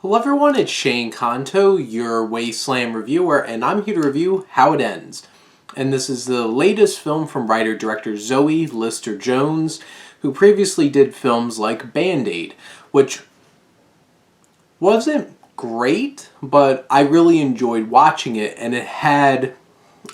Hello everyone, it's Shane Kanto, your Wasteland reviewer, and I'm here to review How It Ends. And this is the latest film from writer-director Zoe Lister-Jones, who previously did films like Band-Aid, which wasn't great, but I really enjoyed watching it, and it had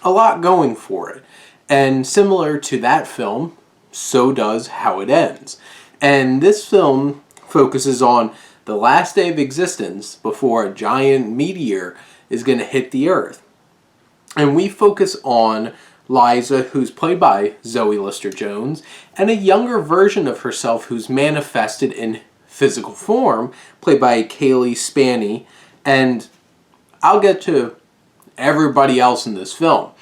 a lot going for it. And similar to that film, so does How It Ends. And this film focuses on the last day of existence before a giant meteor is going to hit the Earth. And we focus on Liza, who's played by Zoe Lister-Jones, and a younger version of herself who's manifested in physical form, played by Kaylee Spaney, and I'll get to everybody else in this film.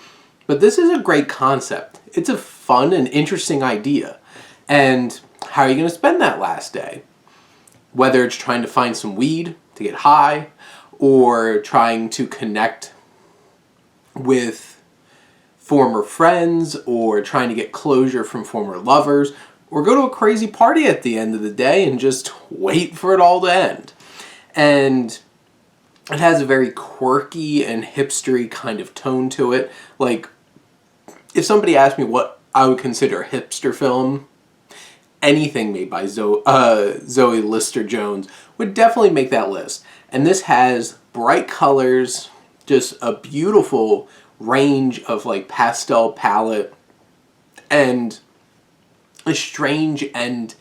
But this is a great concept. It's a fun and interesting idea. And how are you going to spend that last day? Whether it's trying to find some weed to get high, or trying to connect with former friends, or trying to get closure from former lovers, or go to a crazy party at the end of the day and just wait for it all to end. And it has a very quirky and hipstery kind of tone to it. Like, if somebody asked me what I would consider a hipster film, anything made by Zoe Lister-Jones would definitely make that list. And this has bright colors, just a beautiful range of like pastel palette, and a strange and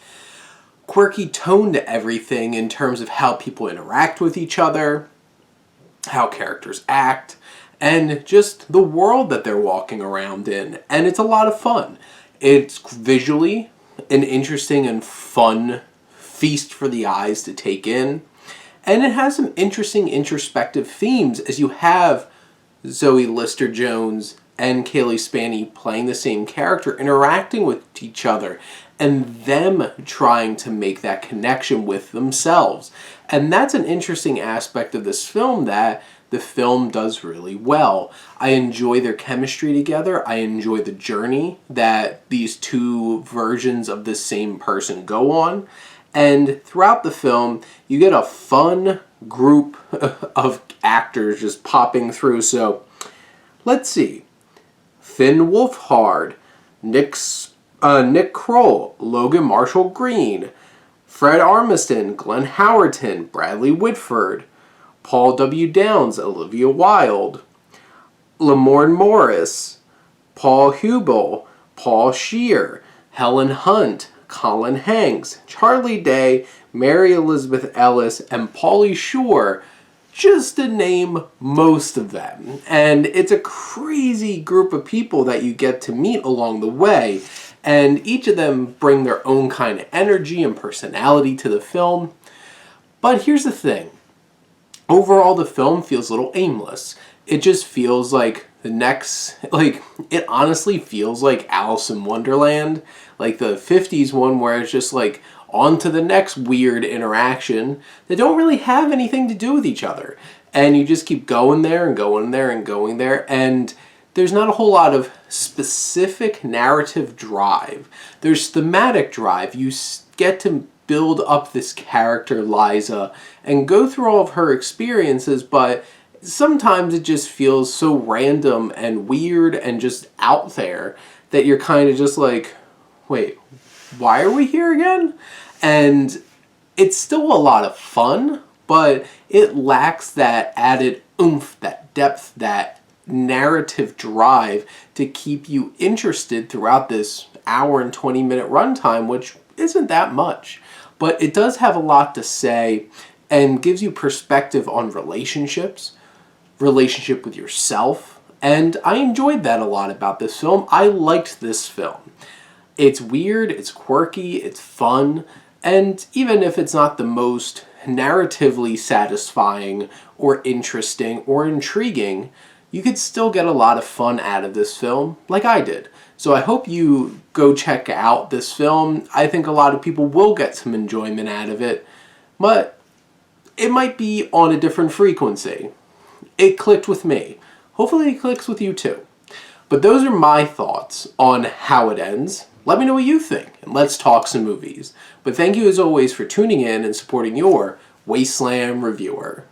quirky tone to everything in terms of how people interact with each other, how characters act, and just the world that they're walking around in. And it's a lot of fun. It's visually an interesting and fun feast for the eyes to take in. And it has some interesting introspective themes as you have Zoe Lister-Jones and Kaylee Spaney playing the same character, interacting with each other, and them trying to make that connection with themselves. And that's an interesting aspect of this film that the film does really well. I enjoy their chemistry together. I enjoy the journey that these two versions of the same person go on. And throughout the film, you get a fun group of actors just popping through. So, let's see. Finn Wolfhard, Nick Kroll, Logan-Marshall Green, Fred Armisen, Glenn Howerton, Bradley Whitford, Paul W. Downs, Olivia Wilde, Lamorne Morris, Paul Hubel, Paul Scheer, Helen Hunt, Colin Hanks, Charlie Day, Mary Elizabeth Ellis, and Pauly Shore, just to name most of them. And it's a crazy group of people that you get to meet along the way, and each of them bring their own kind of energy and personality to the film. But here's the thing. Overall, the film feels a little aimless. It just feels like it honestly feels like Alice in Wonderland, like the 50s one where it's just like on to the next weird interaction that don't really have anything to do with each other. And you just keep going there and going there and going there, and there's not a whole lot of specific narrative drive. There's thematic drive. You get to build up this character, Liza, and go through all of her experiences, but sometimes it just feels so random and weird and just out there that you're kind of just like, wait, why are we here again? And it's still a lot of fun, but it lacks that added oomph, that depth, that narrative drive to keep you interested throughout this hour and 20-minute runtime, which isn't that much. But it does have a lot to say and gives you perspective on relationships, relationship with yourself, and I enjoyed that a lot about this film. I liked this film. It's weird, it's quirky, it's fun, and even if it's not the most narratively satisfying or interesting or intriguing, you could still get a lot of fun out of this film, like I did. So I hope you go check out this film. I think a lot of people will get some enjoyment out of it, but it might be on a different frequency. It clicked with me. Hopefully it clicks with you too. But those are my thoughts on How It Ends. Let me know what you think, and let's talk some movies. But thank you as always for tuning in and supporting your Wasteland reviewer.